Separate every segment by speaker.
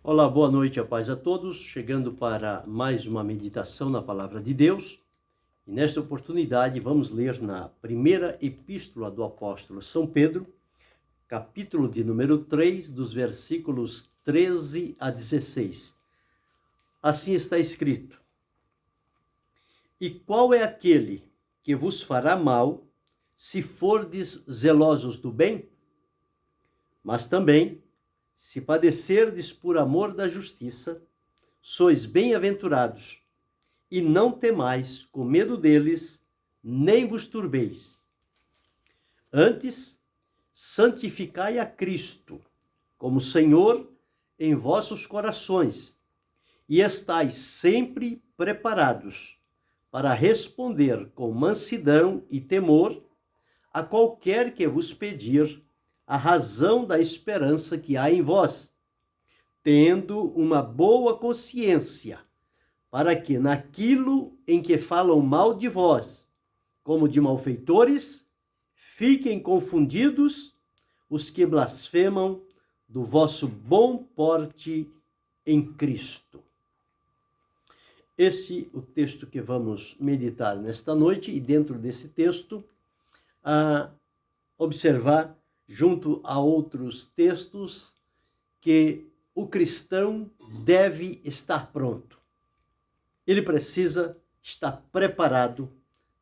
Speaker 1: Olá, boa noite, a paz a todos. Chegando para mais uma meditação na Palavra de Deus. E nesta oportunidade vamos ler na primeira epístola do apóstolo São Pedro, capítulo de número 3, dos versículos 13 a 16. Assim está escrito: E qual é aquele que vos fará mal, se fordes zelosos do bem? Mas também, se padecerdes por amor da justiça, sois bem-aventurados, e não temais com medo deles, nem vos turbeis. Antes, santificai a Cristo como Senhor em vossos corações, e estais sempre preparados para responder com mansidão e temor a qualquer que vos pedir a razão da esperança que há em vós, tendo uma boa consciência, para que naquilo em que falam mal de vós, como de malfeitores, fiquem confundidos os que blasfemam do vosso bom porte em Cristo. Esse é o texto que vamos meditar nesta noite, e dentro desse texto, observar, junto a outros textos, que o cristão deve estar pronto. Ele precisa estar preparado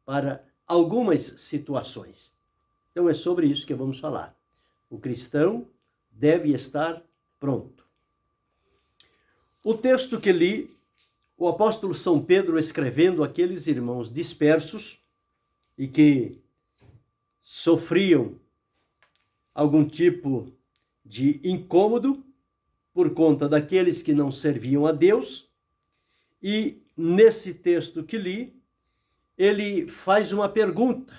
Speaker 1: para algumas situações. Então é sobre isso que vamos falar. O cristão deve estar pronto. O texto que li, o apóstolo São Pedro escrevendo àqueles irmãos dispersos e que sofriam algum tipo de incômodo por conta daqueles que não serviam a Deus. E nesse texto que li, ele faz uma pergunta: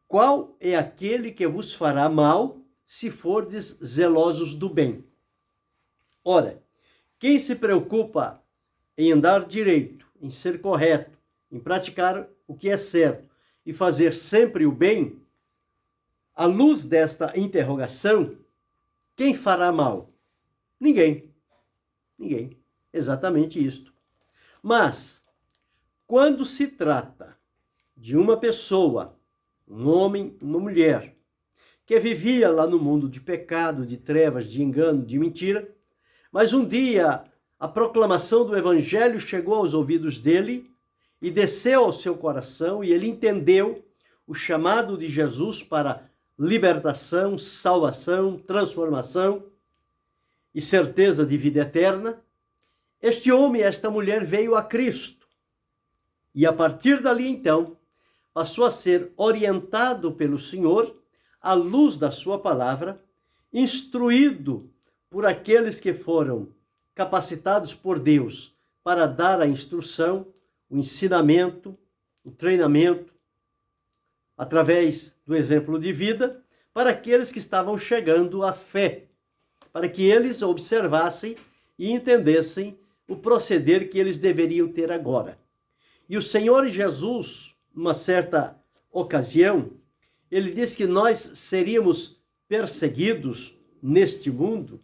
Speaker 1: qual é aquele que vos fará mal, se fordes zelosos do bem? Ora, quem se preocupa em andar direito, em ser correto, em praticar o que é certo e fazer sempre o bem, à luz desta interrogação, quem fará mal? Ninguém. Ninguém. Exatamente isto. Mas, quando se trata de uma pessoa, um homem, uma mulher, que vivia lá no mundo de pecado, de trevas, de engano, de mentira, mas um dia a proclamação do Evangelho chegou aos ouvidos dele e desceu ao seu coração, e ele entendeu o chamado de Jesus para libertação, salvação, transformação e certeza de vida eterna. Este homem, esta mulher veio a Cristo. E a partir dali, então, passou a ser orientado pelo Senhor, à luz da sua palavra, instruído por aqueles que foram capacitados por Deus para dar a instrução, o ensinamento, o treinamento, através do exemplo de vida, para aqueles que estavam chegando à fé, para que eles observassem e entendessem o proceder que eles deveriam ter agora. E o Senhor Jesus, numa certa ocasião, ele disse que nós seríamos perseguidos neste mundo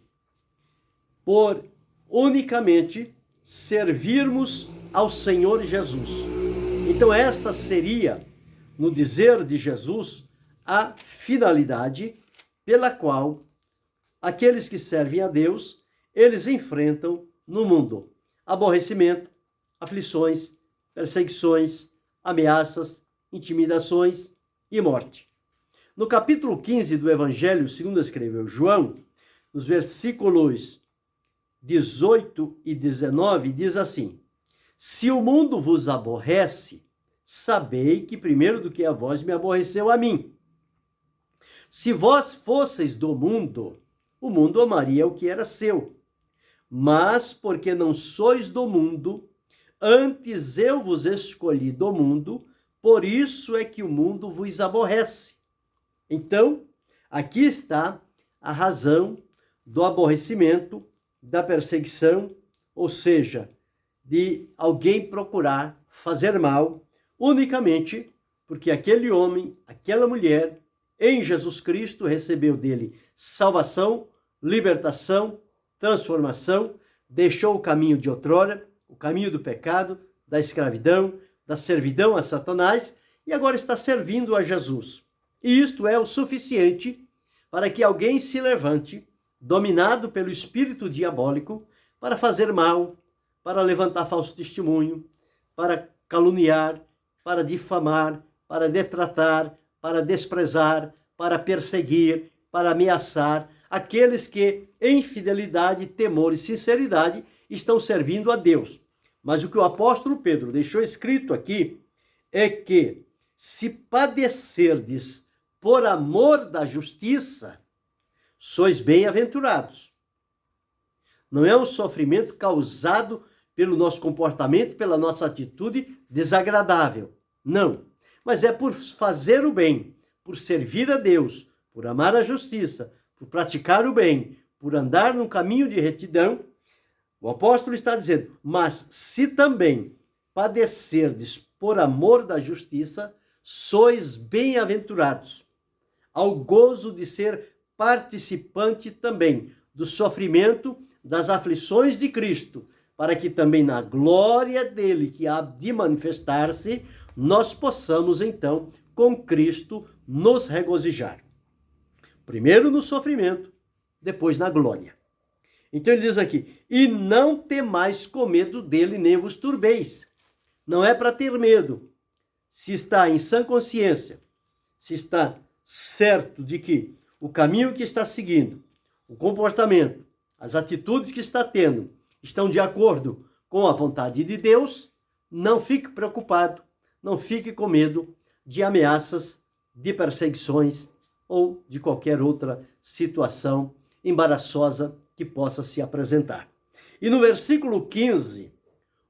Speaker 1: por unicamente servirmos ao Senhor Jesus. Então esta seria, no dizer de Jesus, a finalidade pela qual aqueles que servem a Deus, eles enfrentam no mundo aborrecimento, aflições, perseguições, ameaças, intimidações e morte. No capítulo 15 do Evangelho segundo escreveu João, nos versículos 18 e 19, diz assim: Se o mundo vos aborrece, sabei que primeiro do que a vós me aborreceu a mim. Se vós fosseis do mundo, o mundo amaria o que era seu. Mas porque não sois do mundo, antes eu vos escolhi do mundo, por isso é que o mundo vos aborrece. Então, aqui está a razão do aborrecimento, da perseguição, ou seja, de alguém procurar fazer mal, unicamente porque aquele homem, aquela mulher, em Jesus Cristo, recebeu dele salvação, libertação, transformação, deixou o caminho de outrora, o caminho do pecado, da escravidão, da servidão a Satanás, e agora está servindo a Jesus. E isto é o suficiente para que alguém se levante, dominado pelo espírito diabólico, para fazer mal, para levantar falso testemunho, para caluniar, para difamar, para detratar, para desprezar, para perseguir, para ameaçar aqueles que, em fidelidade, temor e sinceridade, estão servindo a Deus. Mas o que o apóstolo Pedro deixou escrito aqui é que, se padecerdes por amor da justiça, sois bem-aventurados. Não é um sofrimento causado pelo nosso comportamento, pela nossa atitude desagradável. Não. Mas é por fazer o bem, por servir a Deus, por amar a justiça, por praticar o bem, por andar num caminho de retidão. O apóstolo está dizendo, mas se também padecerdes por amor da justiça, sois bem-aventurados, ao gozo de ser participante também do sofrimento, das aflições de Cristo, para que também na glória dele, que há de manifestar-se, nós possamos então, com Cristo, nos regozijar. Primeiro no sofrimento, depois na glória. Então ele diz aqui, e não temais com medo dele, nem vos turbeis. Não é para ter medo. Se está em sã consciência, se está certo de que o caminho que está seguindo, o comportamento, as atitudes que está tendo, estão de acordo com a vontade de Deus, não fique preocupado, não fique com medo de ameaças, de perseguições ou de qualquer outra situação embaraçosa que possa se apresentar. E no versículo 15,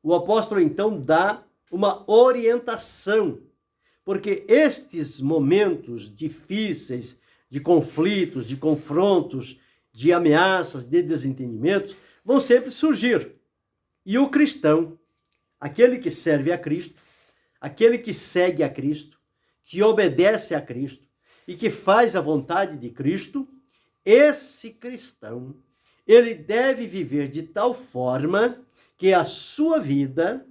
Speaker 1: o apóstolo então dá uma orientação, porque estes momentos difíceis, de conflitos, de confrontos, de ameaças, de desentendimentos, vão sempre surgir. E o cristão, aquele que serve a Cristo, aquele que segue a Cristo, que obedece a Cristo e que faz a vontade de Cristo, esse cristão, ele deve viver de tal forma que a sua vida,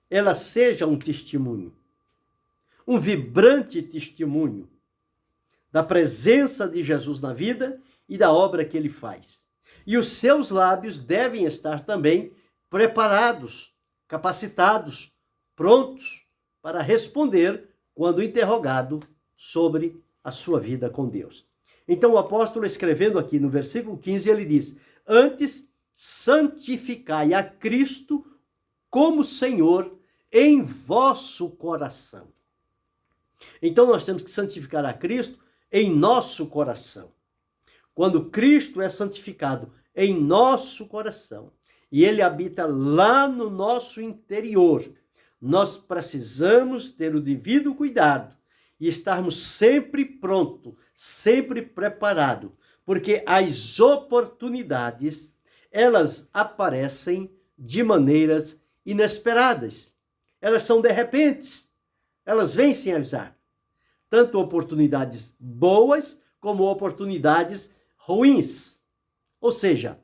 Speaker 1: ela seja um testemunho, um vibrante testemunho da presença de Jesus na vida e da obra que ele faz. E os seus lábios devem estar também preparados, capacitados, prontos para responder quando interrogado sobre a sua vida com Deus. Então o apóstolo, escrevendo aqui no versículo 15, ele diz, antes santificai a Cristo como Senhor em vosso coração. Então nós temos que santificar a Cristo em nosso coração. Quando Cristo é santificado em nosso coração e ele habita lá no nosso interior, nós precisamos ter o devido cuidado e estarmos sempre prontos, sempre preparados, porque as oportunidades, elas aparecem de maneiras inesperadas. Elas são de repente, elas vêm sem avisar. Tanto oportunidades boas como oportunidades ruins. Ou seja,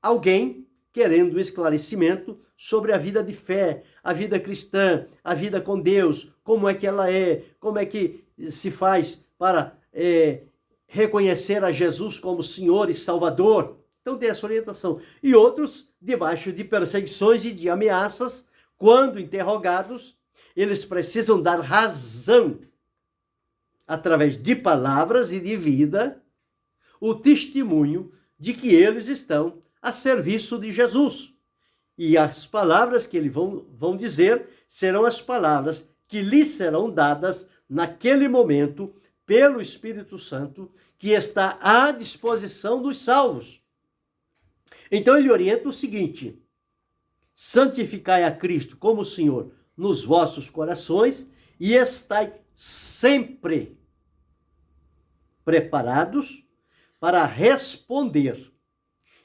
Speaker 1: alguém querendo esclarecimento sobre a vida de fé, a vida cristã, a vida com Deus, como é que ela é, como é que se faz para reconhecer a Jesus como Senhor e Salvador. Então tem essa orientação. E outros, debaixo de perseguições e de ameaças, quando interrogados, eles precisam dar razão, através de palavras e de vida, o testemunho de que eles estão a serviço de Jesus. E as palavras que eles vão dizer serão as palavras que lhes serão dadas naquele momento pelo Espírito Santo, que está à disposição dos salvos. Então ele orienta o seguinte: santificai a Cristo como Senhor nos vossos corações e estai sempre preparados para responder.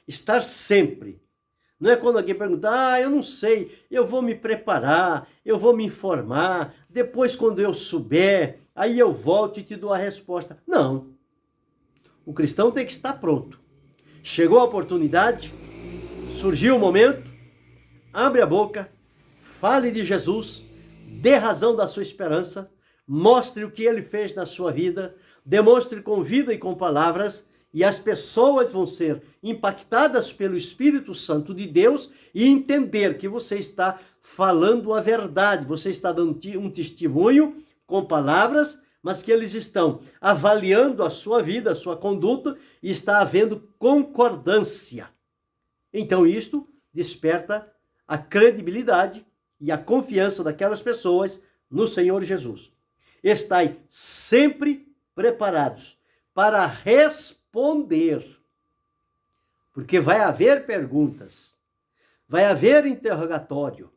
Speaker 1: Estar sempre. Não é quando alguém pergunta, eu não sei, eu vou me preparar, eu vou me informar, depois quando eu souber, aí eu volto e te dou a resposta. Não. O cristão tem que estar pronto. Chegou a oportunidade, surgiu o momento, abre a boca, fale de Jesus, dê razão da sua esperança, mostre o que ele fez na sua vida, demonstre com vida e com palavras, e as pessoas vão ser impactadas pelo Espírito Santo de Deus e entender que você está falando a verdade, você está dando um testemunho com palavras, mas que eles estão avaliando a sua vida, a sua conduta, e está havendo concordância. Então isto desperta a credibilidade e a confiança daquelas pessoas no Senhor Jesus. Estai sempre preparados para responder, porque vai haver perguntas, vai haver interrogatório,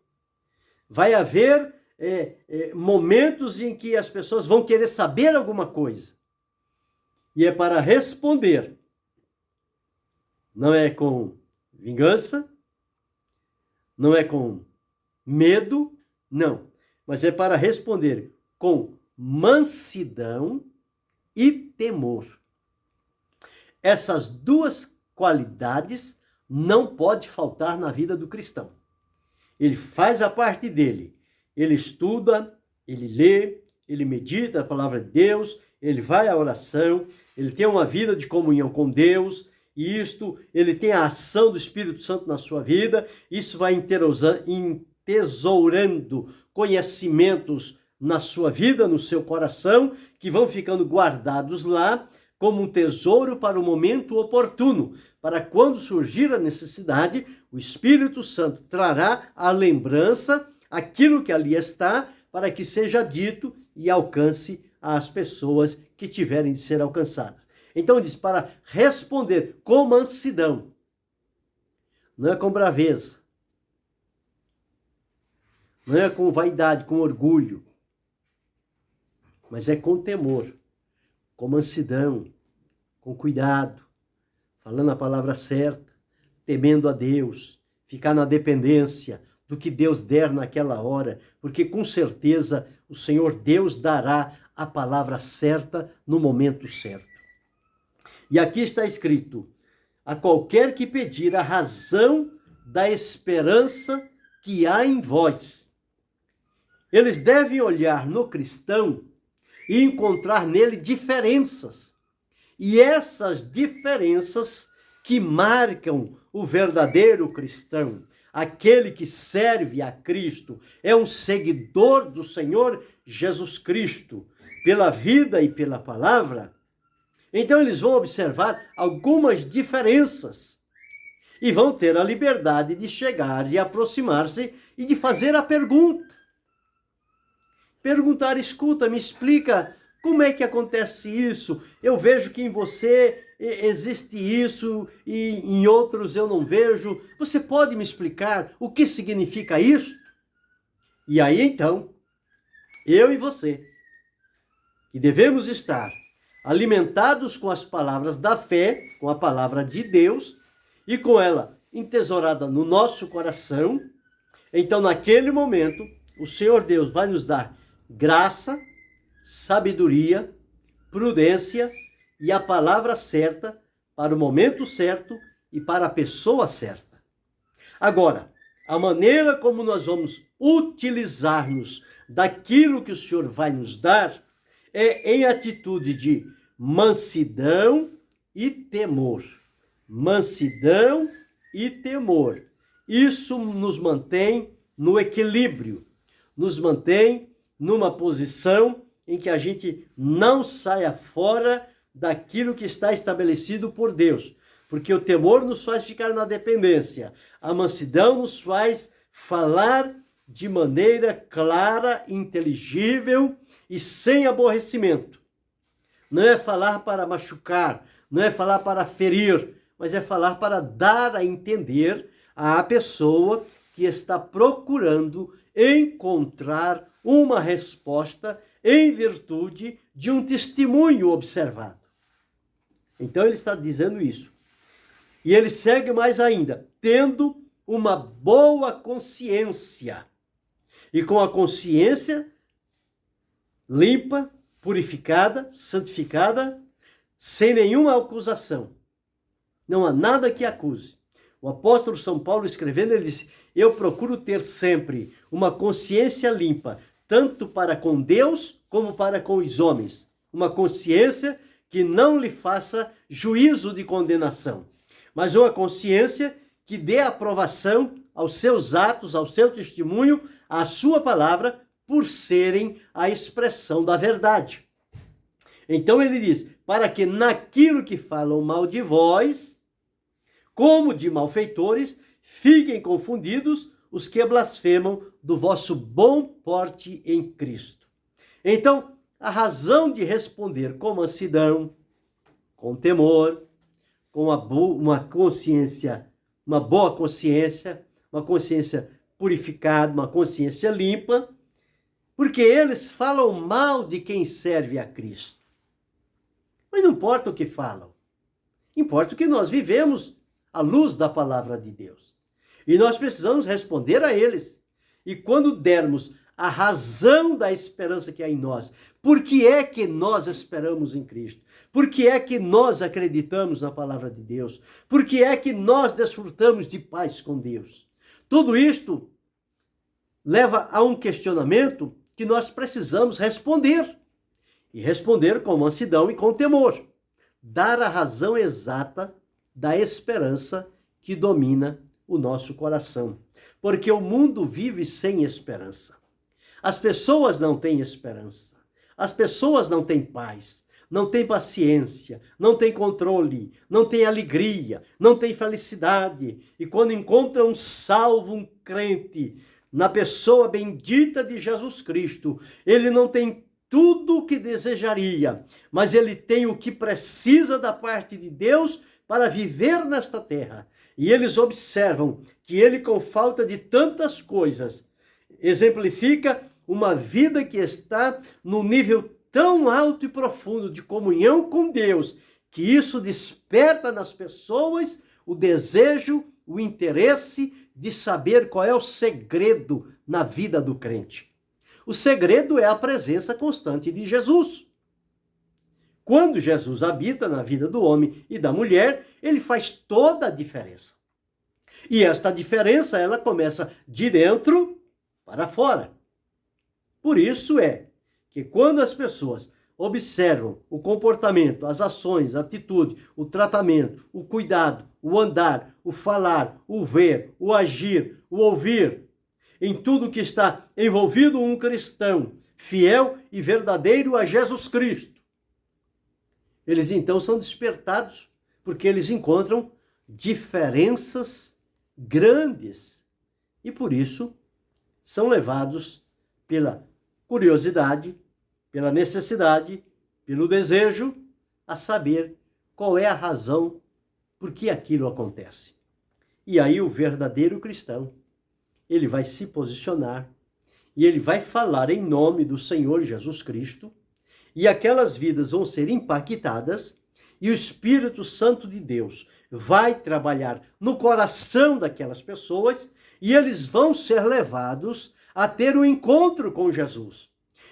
Speaker 1: vai haver momentos em que as pessoas vão querer saber alguma coisa. E é para responder. Não é com vingança, não é com medo, não. Mas é para responder com mansidão e temor. Essas duas qualidades não pode faltar na vida do cristão. Ele faz a parte dele. Ele estuda, ele lê, ele medita a palavra de Deus, ele vai à oração, ele tem uma vida de comunhão com Deus, e isto, ele tem a ação do Espírito Santo na sua vida, isso vai entesourando conhecimentos na sua vida, no seu coração, que vão ficando guardados lá como um tesouro para o momento oportuno, para quando surgir a necessidade, o Espírito Santo trará a lembrança aquilo que ali está, para que seja dito e alcance as pessoas que tiverem de ser alcançadas. Então diz, para responder com mansidão, não é com braveza, não é com vaidade, com orgulho, mas é com temor, com mansidão, com cuidado, falando a palavra certa, temendo a Deus, ficar na dependência do que Deus der naquela hora, porque com certeza o Senhor Deus dará a palavra certa no momento certo. E aqui está escrito, a qualquer que pedir a razão da esperança que há em vós. Eles devem olhar no cristão e encontrar nele diferenças. E essas diferenças que marcam o verdadeiro cristão, aquele que serve a Cristo, é um seguidor do Senhor Jesus Cristo, pela vida e pela palavra. Então eles vão observar algumas diferenças e vão ter a liberdade de chegar e aproximar-se e de fazer a pergunta. Perguntar, escuta, me explica como é que acontece isso? Eu vejo que em você existe isso e em outros eu não vejo. Você pode me explicar o que significa isso? E aí então, eu e você, que devemos estar alimentados com as palavras da fé, com a palavra de Deus, e com ela entesourada no nosso coração, então naquele momento, o Senhor Deus vai nos dar graça, sabedoria, prudência e a palavra certa para o momento certo e para a pessoa certa. Agora, a maneira como nós vamos utilizar-nos daquilo que o Senhor vai nos dar é em atitude de mansidão e temor. Mansidão e temor. Isso nos mantém no equilíbrio, nos mantém numa posição em que a gente não saia fora daquilo que está estabelecido por Deus. Porque o temor nos faz ficar na dependência. A mansidão nos faz falar de maneira clara, inteligível e sem aborrecimento. Não é falar para machucar, não é falar para ferir, mas é falar para dar a entender à pessoa que está procurando encontrar uma resposta em virtude de um testemunho observado. Então ele está dizendo isso. E ele segue mais ainda, tendo uma boa consciência. E com a consciência limpa, purificada, santificada, sem nenhuma acusação. Não há nada que acuse. O apóstolo São Paulo, escrevendo, ele disse: eu procuro ter sempre uma consciência limpa, tanto para com Deus como para com os homens. Uma consciência que não lhe faça juízo de condenação, mas uma consciência que dê aprovação aos seus atos, ao seu testemunho, à sua palavra, por serem a expressão da verdade. Então ele diz: para que naquilo que falam mal de vós, como de malfeitores, fiquem confundidos os que blasfemam do vosso bom porte em Cristo. Então, a razão de responder com mansidão, com temor, com uma consciência, uma boa consciência, uma consciência purificada, uma consciência limpa, porque eles falam mal de quem serve a Cristo. Mas não importa o que falam, importa o que nós vivemos à luz da palavra de Deus. E nós precisamos responder a eles. E quando dermos a razão da esperança que há em nós, por que é que nós esperamos em Cristo? Por que é que nós acreditamos na palavra de Deus? Por que é que nós desfrutamos de paz com Deus? Tudo isto leva a um questionamento que nós precisamos responder. E responder com mansidão e com temor. Dar a razão exata da esperança que domina o nosso coração. Porque o mundo vive sem esperança. As pessoas não têm esperança. As pessoas não têm paz, não têm paciência, não têm controle, não têm alegria, não têm felicidade. E quando encontram um salvo, um crente, na pessoa bendita de Jesus Cristo, ele não tem tudo o que desejaria, mas ele tem o que precisa da parte de Deus para viver nesta terra. E eles observam que ele, com falta de tantas coisas, exemplifica uma vida que está num nível tão alto e profundo de comunhão com Deus, que isso desperta nas pessoas o desejo, o interesse de saber qual é o segredo na vida do crente. O segredo é a presença constante de Jesus. Quando Jesus habita na vida do homem e da mulher, ele faz toda a diferença. E esta diferença, ela começa de dentro para fora. Por isso é que quando as pessoas observam o comportamento, as ações, a atitude, o tratamento, o cuidado, o andar, o falar, o ver, o agir, o ouvir, em tudo que está envolvido um cristão fiel e verdadeiro a Jesus Cristo, eles então são despertados porque eles encontram diferenças grandes e por isso são levados pela curiosidade, pela necessidade, pelo desejo a saber qual é a razão por que aquilo acontece. E aí o verdadeiro cristão, ele vai se posicionar e ele vai falar em nome do Senhor Jesus Cristo e aquelas vidas vão ser impactadas e o Espírito Santo de Deus vai trabalhar no coração daquelas pessoas e eles vão ser levados a ter um encontro com Jesus.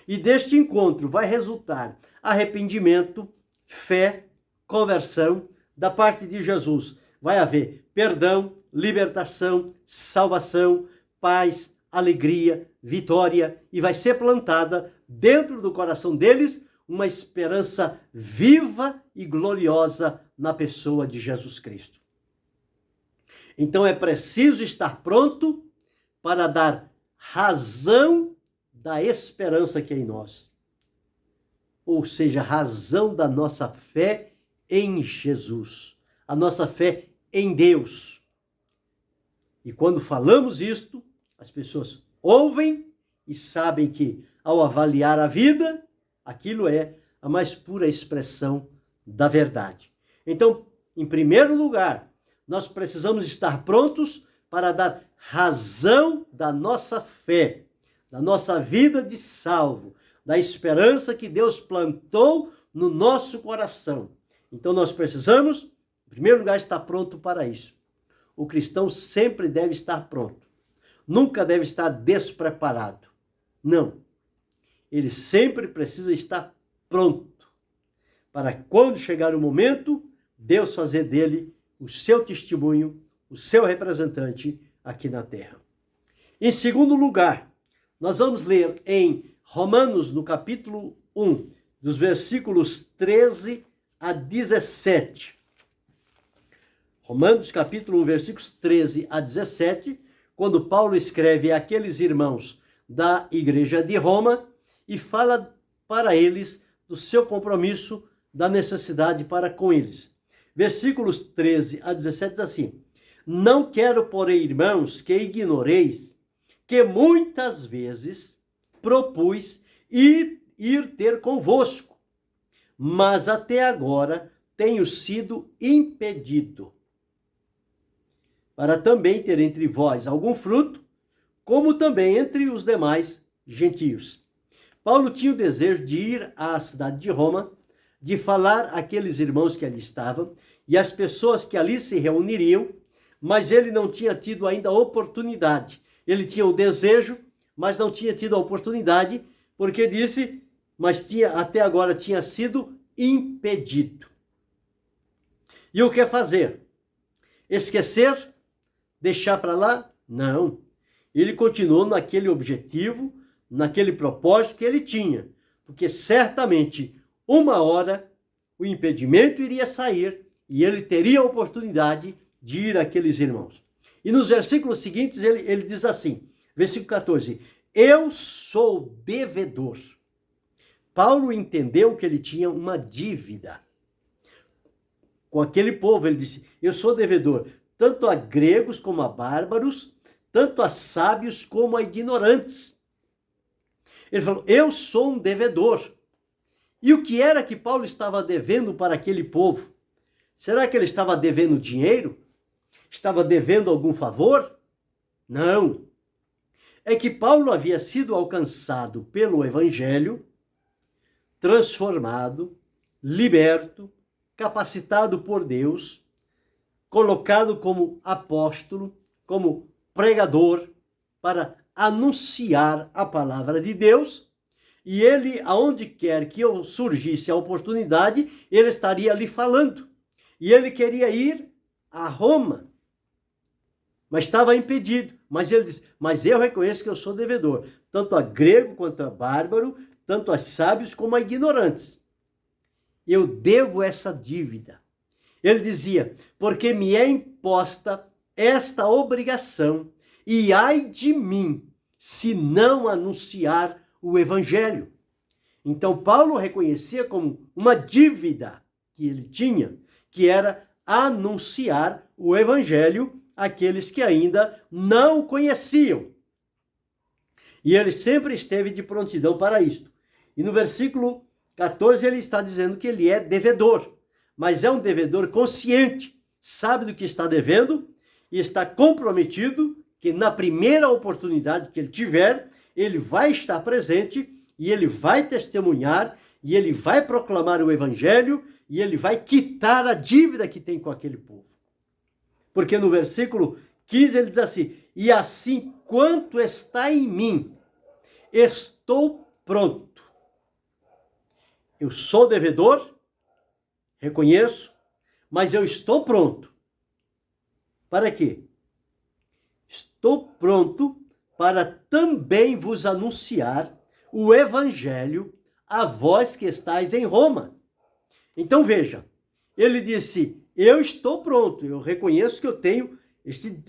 Speaker 1: E deste encontro vai resultar arrependimento, fé, conversão da parte de Jesus. Vai haver perdão, libertação, salvação, paz, alegria, vitória, e vai ser plantada dentro do coração deles uma esperança viva e gloriosa na pessoa de Jesus Cristo. Então é preciso estar pronto para dar razão da esperança que é em nós. Ou seja, razão da nossa fé em Jesus, a nossa fé em Deus. E quando falamos isto, as pessoas ouvem e sabem que, ao avaliar a vida, aquilo é a mais pura expressão da verdade. Então, em primeiro lugar, nós precisamos estar prontos para dar razão da nossa fé, da nossa vida de salvo, da esperança que Deus plantou no nosso coração. Então, nós precisamos, em primeiro lugar, estar pronto para isso. O cristão sempre deve estar pronto. Nunca deve estar despreparado. Não. Ele sempre precisa estar pronto para quando chegar o momento, Deus fazer dele o seu testemunho, o seu representante aqui na terra. Em segundo lugar, nós vamos ler em Romanos, no capítulo 1, dos versículos 13 a 17. Romanos, capítulo 1, versículos 13 a 17, quando Paulo escreve àqueles irmãos da igreja de Roma e fala para eles do seu compromisso, da necessidade para com eles. Versículos 13 a 17 diz assim: Não quero, porém, irmãos, que ignoreis que muitas vezes propus ir ter convosco, mas até agora tenho sido impedido, para também ter entre vós algum fruto, como também entre os demais gentios. Paulo tinha o desejo de ir à cidade de Roma, de falar àqueles irmãos que ali estavam e às pessoas que ali se reuniriam, mas ele não tinha tido ainda a oportunidade. Ele tinha o desejo, mas não tinha tido a oportunidade, porque disse, mas até agora tinha sido impedido. E o que fazer? Esquecer? Deixar para lá? Não. Ele continuou naquele objetivo, naquele propósito que ele tinha, porque certamente uma hora o impedimento iria sair e ele teria a oportunidade de ir àqueles irmãos. E nos versículos seguintes ele diz assim, versículo 14, eu sou devedor. Paulo entendeu que ele tinha uma dívida com aquele povo. Ele disse, eu sou devedor, tanto a gregos como a bárbaros, tanto a sábios como a ignorantes. Ele falou, eu sou um devedor. E o que era que Paulo estava devendo para aquele povo? Será que ele estava devendo dinheiro? Estava devendo algum favor? Não. É que Paulo havia sido alcançado pelo Evangelho, transformado, liberto, capacitado por Deus, colocado como apóstolo, como pregador, para anunciar a palavra de Deus. E ele, aonde quer que eu surgisse a oportunidade, ele estaria ali falando. E ele queria ir a Roma, mas estava impedido. Mas ele disse, mas eu reconheço que eu sou devedor, tanto a grego quanto a bárbaro, tanto a sábios como a ignorantes. Eu devo essa dívida. Ele dizia, porque me é imposta esta obrigação, e ai de mim, se não anunciar o evangelho. Então Paulo reconhecia como uma dívida que ele tinha, que era anunciar o evangelho àqueles que ainda não o conheciam. E ele sempre esteve de prontidão para isto. E no versículo 14 ele está dizendo que ele é devedor, mas é um devedor consciente, sabe do que está devendo e está comprometido que na primeira oportunidade que ele tiver, ele vai estar presente e ele vai testemunhar e ele vai proclamar o evangelho e ele vai quitar a dívida que tem com aquele povo. Porque no versículo 15 ele diz assim, e assim quanto está em mim, estou pronto. Eu sou devedor, reconheço, mas eu estou pronto. Para quê? Estou pronto para também vos anunciar o evangelho a vós que estáis em Roma. Então veja, ele disse, eu estou pronto, eu reconheço que eu tenho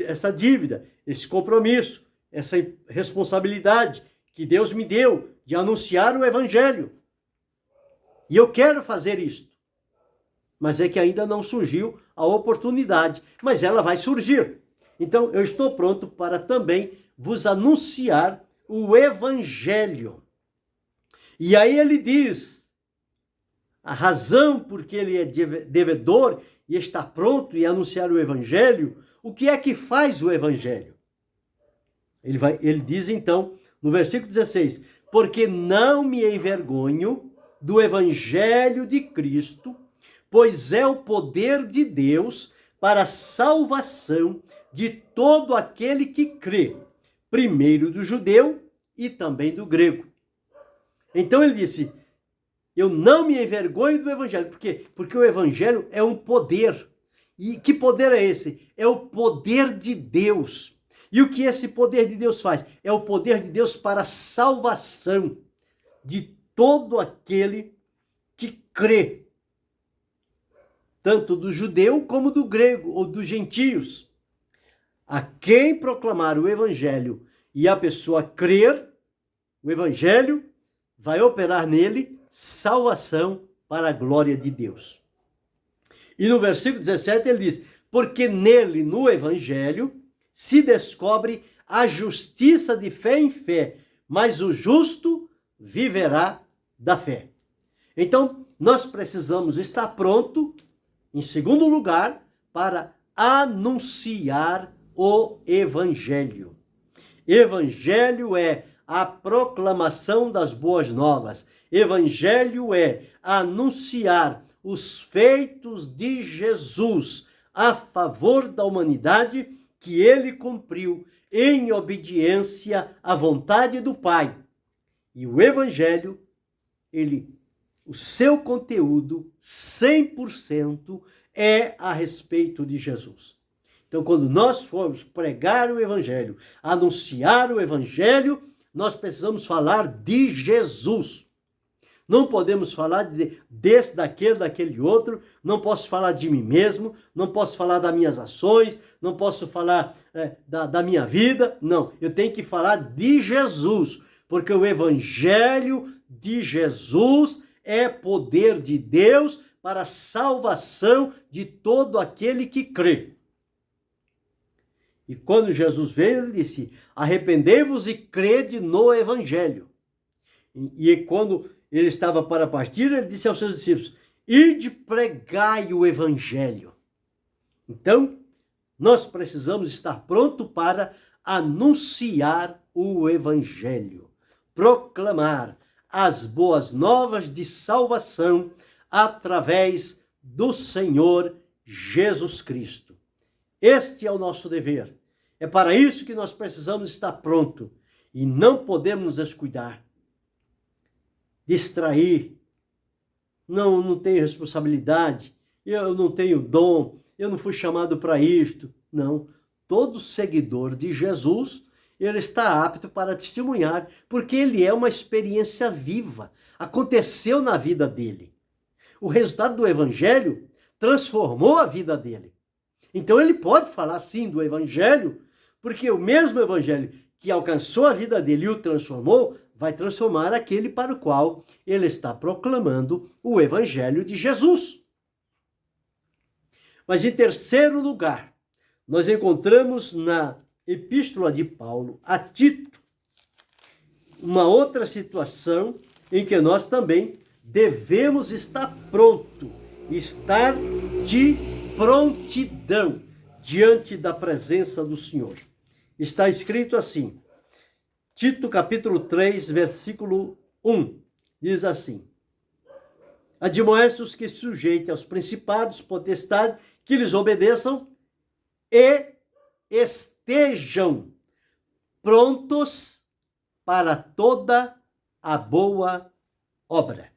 Speaker 1: essa dívida, esse compromisso, essa responsabilidade que Deus me deu de anunciar o evangelho. E eu quero fazer isto. Mas é que ainda não surgiu a oportunidade, mas ela vai surgir. Então, eu estou pronto para também vos anunciar o evangelho. E aí ele diz, a razão por que ele é devedor e está pronto em anunciar o evangelho, o que é que faz o evangelho? Ele diz então, no versículo 16, porque não me envergonho do evangelho de Cristo, pois é o poder de Deus para a salvação de todo aquele que crê, primeiro do judeu e também do grego. Então ele disse, eu não me envergonho do evangelho. Por quê? Porque o evangelho é um poder. E que poder é esse? É o poder de Deus. E o que esse poder de Deus faz? É o poder de Deus para a salvação de todo aquele que crê, tanto do judeu como do grego ou dos gentios. A quem proclamar o evangelho e a pessoa crer, o evangelho vai operar nele salvação para a glória de Deus. E no versículo 17 ele diz: porque nele, no evangelho, se descobre a justiça de fé em fé, mas o justo viverá da fé. Então, nós precisamos estar pronto, em segundo lugar, para anunciar o evangelho. Evangelho é a proclamação das boas novas. Evangelho é anunciar os feitos de Jesus a favor da humanidade que ele cumpriu em obediência à vontade do Pai. E o Evangelho, o seu conteúdo 100% é a respeito de Jesus. Então, quando nós formos pregar o Evangelho, anunciar o Evangelho, nós precisamos falar de Jesus. Não podemos falar desse, daquele outro, não posso falar de mim mesmo, não posso falar das minhas ações, não posso falar da minha vida, não. Eu tenho que falar de Jesus, porque o Evangelho de Jesus é poder de Deus para a salvação de todo aquele que crê. E quando Jesus veio, ele disse: arrependei-vos e crede no Evangelho. E quando ele estava para partir, ele disse aos seus discípulos: ide pregai o Evangelho. Então, nós precisamos estar pronto para anunciar o Evangelho, proclamar as boas novas de salvação através do Senhor Jesus Cristo. Este é o nosso dever. É para isso que nós precisamos estar pronto e não podemos nos descuidar, distrair. Não tenho responsabilidade, eu não tenho dom, eu não fui chamado para isto. Não, todo seguidor de Jesus, ele está apto para testemunhar, porque ele é uma experiência viva, aconteceu na vida dele. O resultado do Evangelho transformou a vida dele. Então ele pode falar sim do Evangelho, porque o mesmo Evangelho que alcançou a vida dele e o transformou, vai transformar aquele para o qual ele está proclamando o Evangelho de Jesus. Mas em terceiro lugar, nós encontramos na Epístola de Paulo a Tito uma outra situação em que nós também devemos estar pronto, estar de prontidão diante da presença do Senhor. Está escrito assim, Tito capítulo 3, versículo 1, diz assim: admoeste-os que se sujeitem aos principados, potestades, que lhes obedeçam e estejam prontos para toda a boa obra.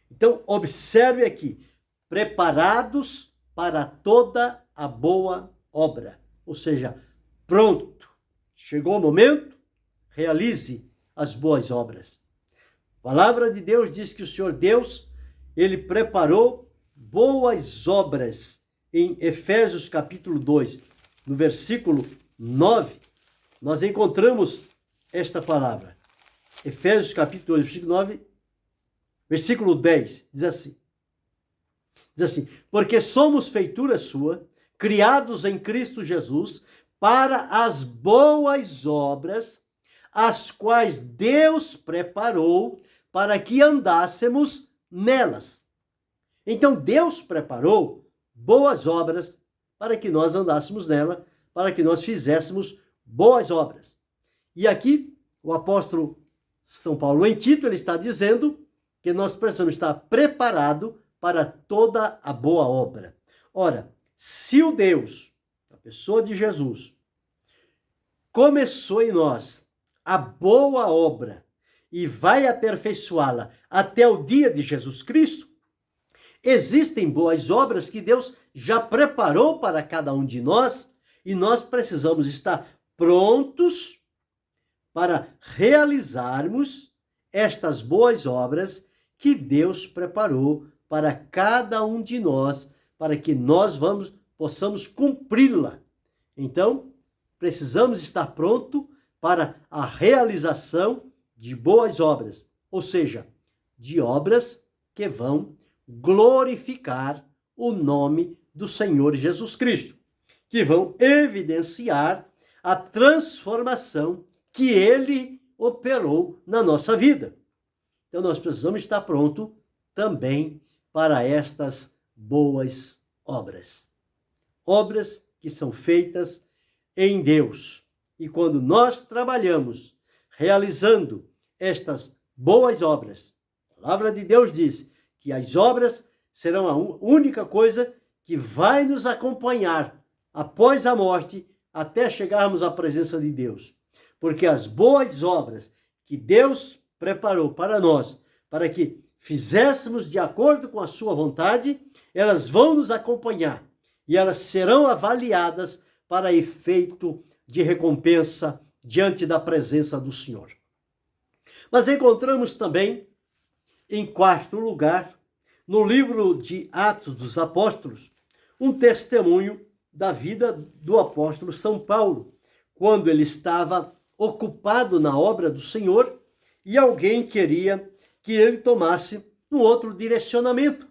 Speaker 1: Então, observe aqui, preparados para toda a boa obra, ou seja, pronto. Chegou o momento, realize as boas obras. A palavra de Deus diz que o Senhor Deus, ele preparou boas obras. Em Efésios capítulo 2, no versículo 9, nós encontramos esta palavra. Efésios capítulo 2, versículo 9, versículo 10, diz assim, porque somos feitura sua, criados em Cristo Jesus, para as boas obras, as quais Deus preparou para que andássemos nelas. Então Deus preparou boas obras para que nós andássemos nela, para que nós fizéssemos boas obras. E aqui o apóstolo São Paulo em Tito, ele está dizendo que nós precisamos estar preparados para toda a boa obra. Ora, se o Deus, a pessoa de Jesus, começou em nós a boa obra e vai aperfeiçoá-la até o dia de Jesus Cristo, Existem boas obras que Deus já preparou para cada um de nós e nós precisamos estar prontos para realizarmos estas boas obras que Deus preparou para cada um de nós, para que nós possamos cumpri-la. Então, precisamos estar pronto para a realização de boas obras, ou seja, de obras que vão glorificar o nome do Senhor Jesus Cristo, que vão evidenciar a transformação que Ele operou na nossa vida. Então, nós precisamos estar pronto também para estas boas obras. Obras que são feitas em Deus. E quando nós trabalhamos realizando estas boas obras, a palavra de Deus diz que as obras serão a única coisa que vai nos acompanhar após a morte até chegarmos à presença de Deus. Porque as boas obras que Deus preparou para nós, para que fizéssemos de acordo com a sua vontade, elas vão nos acompanhar e elas serão avaliadas para efeito de recompensa diante da presença do Senhor. Mas encontramos também, em quarto lugar, no livro de Atos dos Apóstolos, um testemunho da vida do apóstolo São Paulo, quando ele estava ocupado na obra do Senhor e alguém queria que ele tomasse um outro direcionamento.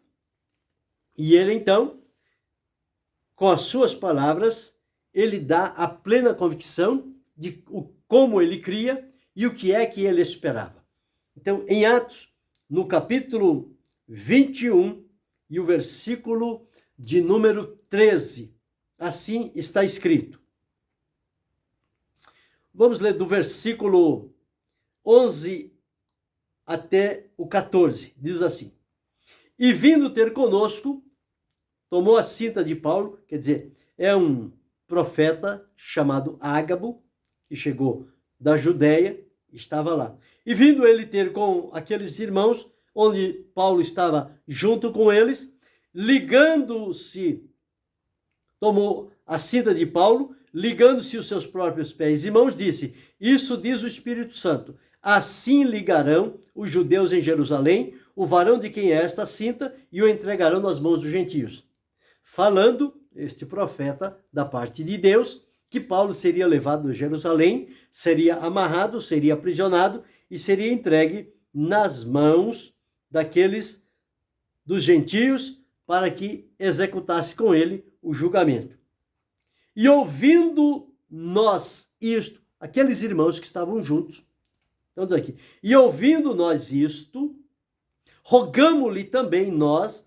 Speaker 1: E ele, então, com as suas palavras, ele dá a plena convicção de como ele cria e o que é que ele esperava. Então, em Atos, no capítulo 21 e o versículo de número 13, assim está escrito. Vamos ler do versículo 11 até o 14, diz assim: E vindo ter conosco, tomou a cinta de Paulo, quer dizer, é um profeta chamado Ágabo, que chegou da Judéia, estava lá. E vindo ele ter com aqueles irmãos, onde Paulo estava junto com eles, ligando-se, tomou a cinta de Paulo, ligando-se os seus próprios pés e mãos, disse: Isso diz o Espírito Santo, assim ligarão os judeus em Jerusalém o varão de quem é esta cinta e o entregarão nas mãos dos gentios. Falando, este profeta, da parte de Deus, que Paulo seria levado a Jerusalém, seria amarrado, seria aprisionado e seria entregue nas mãos dos gentios para que executasse com ele o julgamento. E ouvindo nós isto, aqueles irmãos que estavam juntos, então diz aqui, e ouvindo nós isto, rogamo-lhe também nós,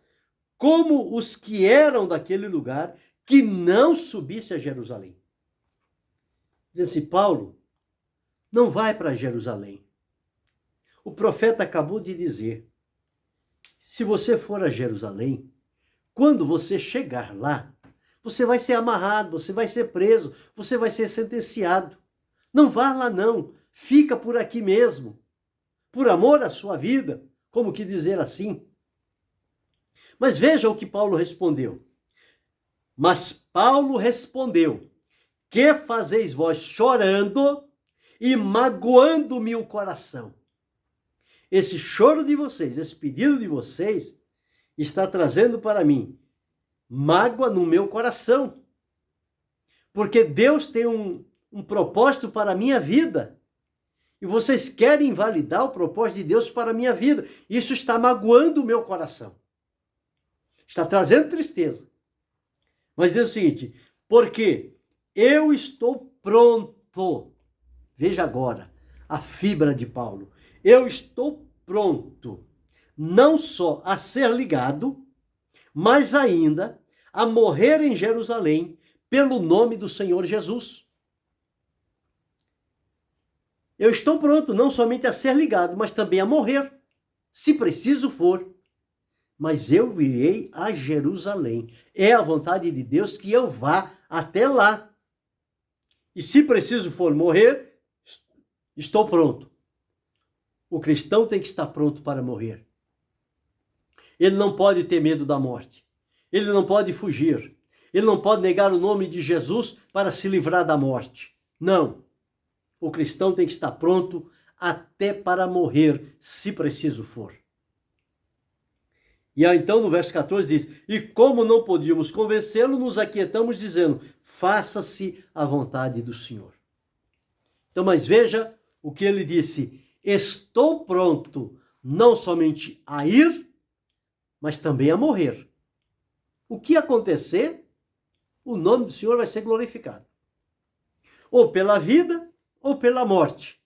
Speaker 1: como os que eram daquele lugar, que não subisse a Jerusalém. Diz assim, Paulo, não vai para Jerusalém. O profeta acabou de dizer, se você for a Jerusalém, quando você chegar lá, você vai ser amarrado, você vai ser preso, você vai ser sentenciado. Não vá lá não, fica por aqui mesmo, por amor à sua vida, como que dizer assim. Mas veja o que Paulo respondeu. Mas Paulo respondeu, que fazeis vós chorando e magoando-me o coração? Esse choro de vocês, esse pedido de vocês, está trazendo para mim mágoa no meu coração. Porque Deus tem um propósito para a minha vida. E vocês querem invalidar o propósito de Deus para a minha vida. Isso está magoando o meu coração. Está trazendo tristeza. Mas diz o seguinte, porque eu estou pronto. Veja agora a fibra de Paulo. Eu estou pronto, não só a ser ligado, mas ainda a morrer em Jerusalém pelo nome do Senhor Jesus. Eu estou pronto não somente a ser ligado, mas também a morrer, se preciso for. Mas eu virei a Jerusalém. É a vontade de Deus que eu vá até lá. E se preciso for morrer, estou pronto. O cristão tem que estar pronto para morrer. Ele não pode ter medo da morte. Ele não pode fugir. Ele não pode negar o nome de Jesus para se livrar da morte. Não. O cristão tem que estar pronto até para morrer, se preciso for. E aí, então, no verso 14 diz: e como não podíamos convencê-lo, nos aquietamos dizendo: faça-se a vontade do Senhor. Então, mas veja o que ele disse: estou pronto não somente a ir, mas também a morrer. O que acontecer, o nome do Senhor vai ser glorificado. Ou pela vida, ou pela morte.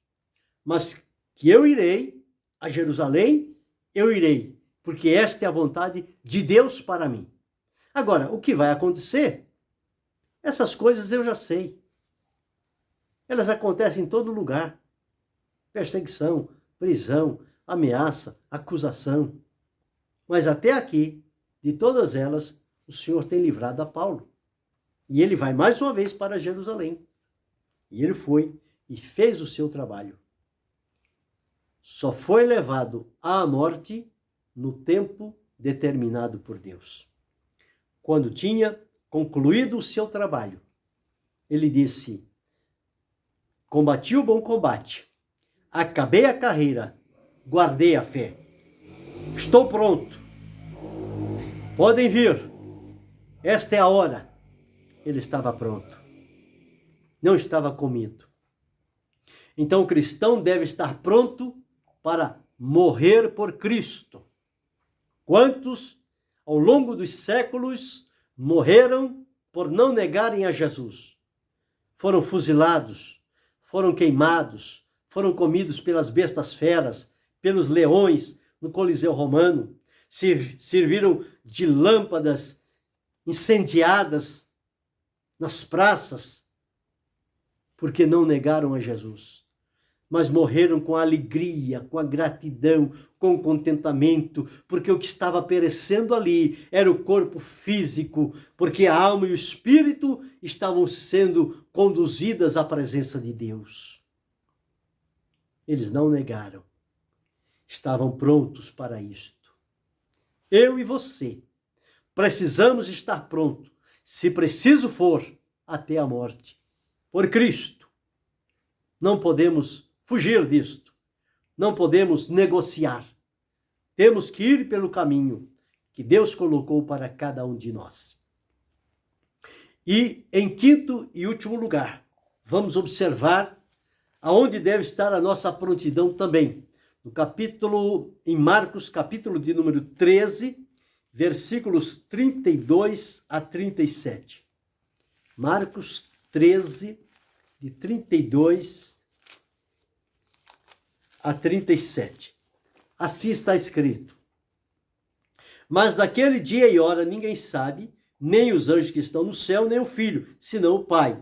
Speaker 1: Mas que eu irei a Jerusalém, eu irei, porque esta é a vontade de Deus para mim. Agora, o que vai acontecer? Essas coisas eu já sei. Elas acontecem em todo lugar. Perseguição, prisão, ameaça, acusação. Mas até aqui, de todas elas, o Senhor tem livrado a Paulo. E ele vai mais uma vez para Jerusalém. E ele foi e fez o seu trabalho. Só foi levado à morte no tempo determinado por Deus. Quando tinha concluído o seu trabalho, ele disse: combati o bom combate, acabei a carreira, guardei a fé. Estou pronto. Podem vir. Esta é a hora. Ele estava pronto. Não estava com medo. Então o cristão deve estar pronto para morrer por Cristo. Quantos, ao longo dos séculos, morreram por não negarem a Jesus? Foram fuzilados, foram queimados, foram comidos pelas bestas feras, pelos leões no Coliseu Romano, serviram de lâmpadas incendiadas nas praças, porque não negaram a Jesus. Mas morreram com alegria, com a gratidão, com o contentamento, porque o que estava perecendo ali era o corpo físico, porque a alma e o espírito estavam sendo conduzidas à presença de Deus. Eles não negaram, estavam prontos para isto. Eu e você precisamos estar prontos, se preciso for, até a morte, por Cristo. Não podemos fugir disto. Não podemos negociar. Temos que ir pelo caminho que Deus colocou para cada um de nós. E, em quinto e último lugar, vamos observar aonde deve estar a nossa prontidão também. Em Marcos, capítulo de número 13, versículos 32 a 37. Marcos 13, de 32 a 37. Assim está escrito: mas daquele dia e hora ninguém sabe, nem os anjos que estão no céu, nem o Filho, senão o Pai.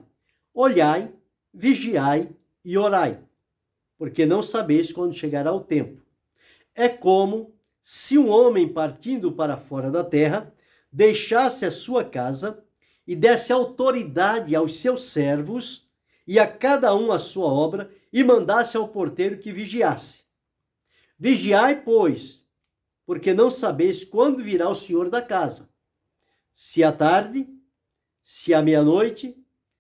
Speaker 1: Olhai, vigiai e orai, porque não sabeis quando chegará o tempo. É como se um homem partindo para fora da terra deixasse a sua casa e desse autoridade aos seus servos e a cada um a sua obra, e mandasse ao porteiro que vigiasse. Vigiai, pois, porque não sabeis quando virá o Senhor da casa, se à tarde, se à meia-noite,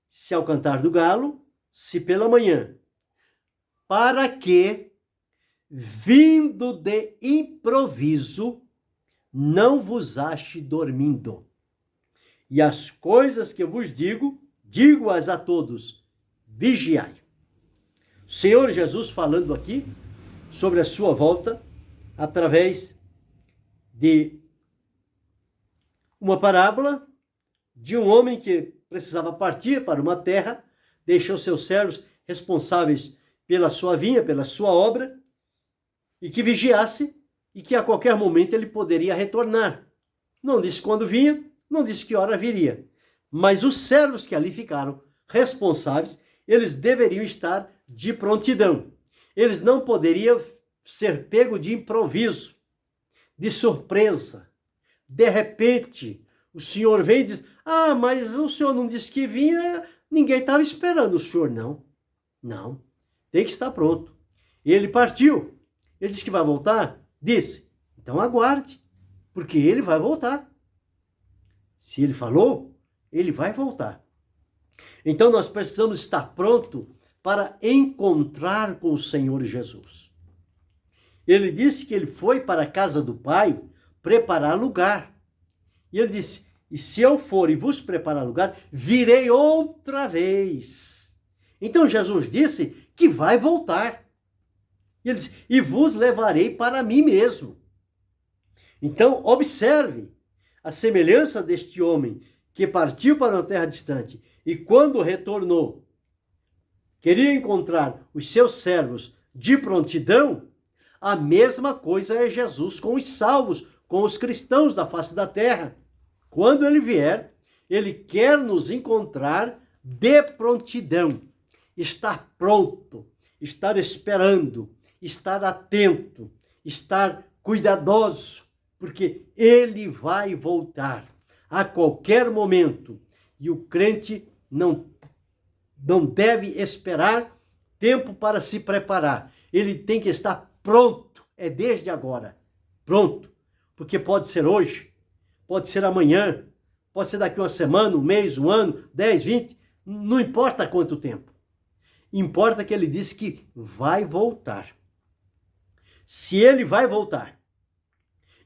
Speaker 1: se ao cantar do galo, se pela manhã, para que, vindo de improviso, não vos ache dormindo. E as coisas que eu vos digo, digo-as a todos: vigiai. O Senhor Jesus falando aqui sobre a sua volta através de uma parábola de um homem que precisava partir para uma terra, deixou seus servos responsáveis pela sua vinha, pela sua obra, e que vigiasse e que a qualquer momento ele poderia retornar. Não disse quando vinha, não disse que hora viria, mas os servos que ali ficaram responsáveis, eles deveriam estar de prontidão. Eles não poderiam ser pego de improviso, de surpresa. De repente, o Senhor vem e diz: mas o Senhor não disse que vinha, ninguém estava esperando o Senhor, não. Não, tem que estar pronto. E ele partiu. Ele disse que vai voltar? Disse. Então aguarde. porque ele vai voltar. Se ele falou, ele vai voltar. Então nós precisamos estar pronto para encontrar com o Senhor Jesus. Ele disse que ele foi para a casa do Pai preparar lugar. E ele disse, e se eu for e vos preparar lugar, virei outra vez. Então Jesus disse que vai voltar. E ele disse, e vos levarei para mim mesmo. Então observe a semelhança deste homem que partiu para uma terra distante e quando retornou, queria encontrar os seus servos de prontidão. A mesma coisa é Jesus com os salvos, com os cristãos da face da terra. Quando ele vier, ele quer nos encontrar de prontidão, estar pronto, estar esperando, estar atento, estar cuidadoso, porque ele vai voltar a qualquer momento e o crente não deve esperar tempo para se preparar. Ele tem que estar pronto, é desde agora, pronto, porque pode ser hoje, pode ser amanhã, pode ser daqui uma semana, um mês, um ano, 10, 20, não importa quanto tempo. Importa que ele disse que vai voltar. Se ele vai voltar,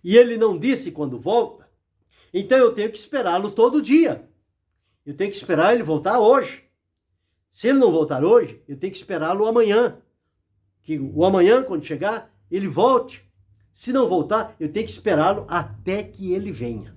Speaker 1: e ele não disse quando volta, então eu tenho que esperá-lo todo dia. Eu tenho que esperar ele voltar hoje. Se ele não voltar hoje, eu tenho que esperá-lo amanhã. Que o amanhã, quando chegar, ele volte. Se não voltar, eu tenho que esperá-lo até que ele venha.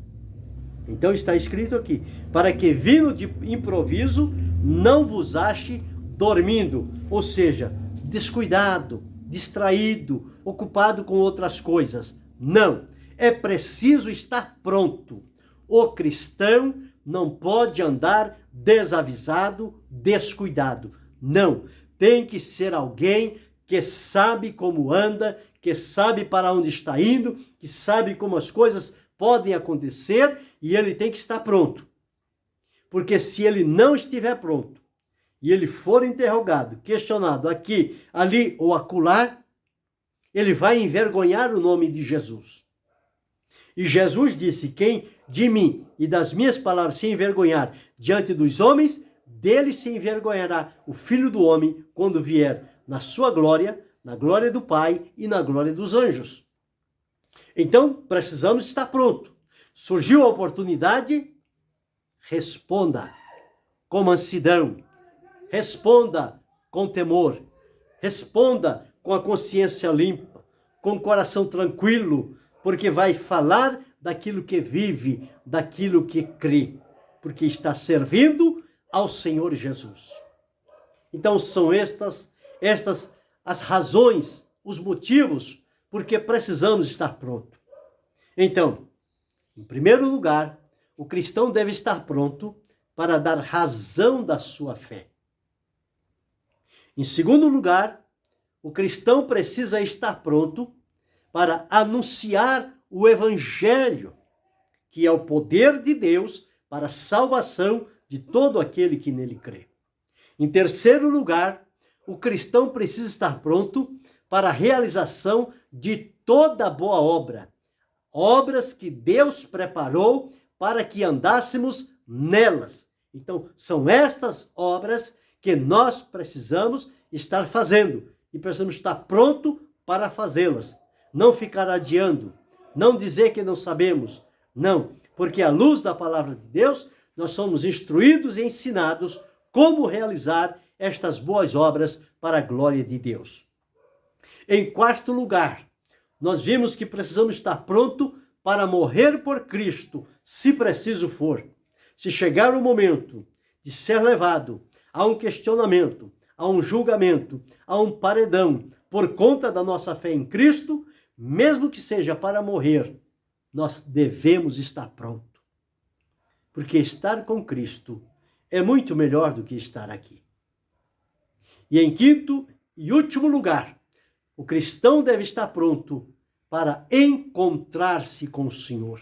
Speaker 1: Então está escrito aqui, para que vindo de improviso, não vos ache dormindo, ou seja, descuidado, distraído, ocupado com outras coisas. Não, é preciso estar pronto. O cristão não pode andar desavisado, descuidado. Não, tem que ser alguém que sabe como anda, que sabe para onde está indo, que sabe como as coisas podem acontecer e ele tem que estar pronto. Porque se ele não estiver pronto e ele for interrogado, questionado aqui, ali ou acolá, ele vai envergonhar o nome de Jesus. E Jesus disse, quem de mim e das minhas palavras se envergonhar diante dos homens, dele se envergonhará o Filho do Homem quando vier na sua glória, na glória do Pai e na glória dos anjos. Então, precisamos estar pronto. Surgiu a oportunidade, responda com mansidão, responda com temor, responda com a consciência limpa, com o coração tranquilo, porque vai falar daquilo que vive, daquilo que crê, porque está servindo ao Senhor Jesus. Então são estas as razões, os motivos, porque precisamos estar pronto. Então, em primeiro lugar, o cristão deve estar pronto para dar razão da sua fé. Em segundo lugar, o cristão precisa estar pronto para anunciar o Evangelho, que é o poder de Deus para a salvação de todo aquele que nele crê. Em terceiro lugar, o cristão precisa estar pronto para a realização de toda boa obra, obras que Deus preparou para que andássemos nelas. Então, são estas obras que nós precisamos estar fazendo e precisamos estar pronto para fazê-las. Não ficar adiando, não dizer que não sabemos, não, porque à luz da palavra de Deus, nós somos instruídos e ensinados como realizar estas boas obras para a glória de Deus. Em quarto lugar, nós vimos que precisamos estar pronto para morrer por Cristo, se preciso for. Se chegar o momento de ser levado a um questionamento, a um julgamento, a um paredão, por conta da nossa fé em Cristo, mesmo que seja para morrer, nós devemos estar pronto. Porque estar com Cristo é muito melhor do que estar aqui. E em quinto e último lugar, o cristão deve estar pronto para encontrar-se com o Senhor.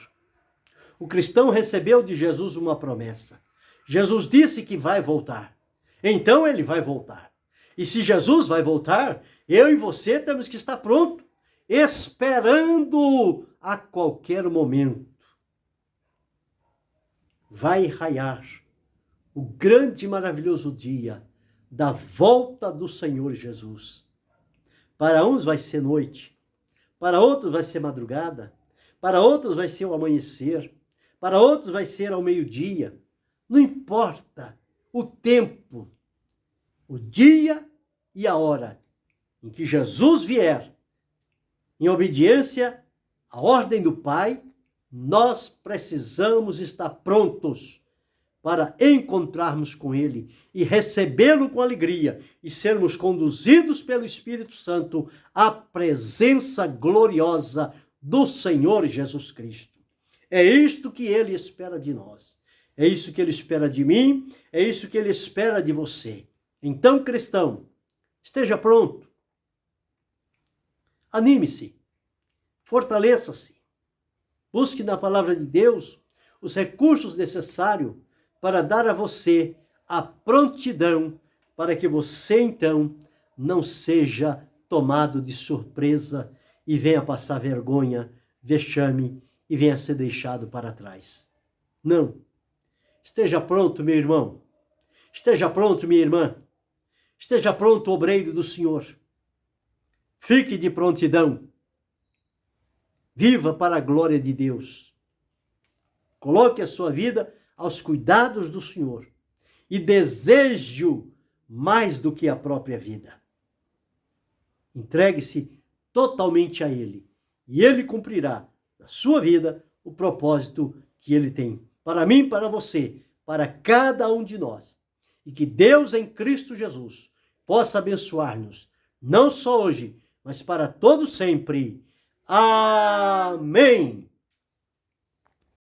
Speaker 1: O cristão recebeu de Jesus uma promessa. Jesus disse que vai voltar. Então ele vai voltar. E se Jesus vai voltar, eu e você temos que estar pronto, esperando a qualquer momento vai raiar o grande e maravilhoso dia da volta do Senhor Jesus. Para uns vai ser noite, para outros vai ser madrugada, para outros vai ser o amanhecer, para outros vai ser ao meio-dia. Não importa o tempo, o dia e a hora em que Jesus vier, em obediência à ordem do Pai, nós precisamos estar prontos para encontrarmos com Ele e recebê-lo com alegria e sermos conduzidos pelo Espírito Santo à presença gloriosa do Senhor Jesus Cristo. É isto que Ele espera de nós. É isso que Ele espera de mim, é isso que Ele espera de você. Então, cristão, esteja pronto. Anime-se, fortaleça-se, busque na palavra de Deus os recursos necessários para dar a você a prontidão para que você, então, não seja tomado de surpresa e venha passar vergonha, vexame e venha ser deixado para trás. Não. Esteja pronto, meu irmão. Esteja pronto, minha irmã. Esteja pronto, obreiro do Senhor. Fique de prontidão. Viva para a glória de Deus. Coloque a sua vida aos cuidados do Senhor e deseje-o mais do que a própria vida. Entregue-se totalmente a Ele e Ele cumprirá na sua vida o propósito que Ele tem para mim, para você, para cada um de nós. E que Deus em Cristo Jesus possa abençoar-nos, não só hoje, mas para todo sempre. Amém!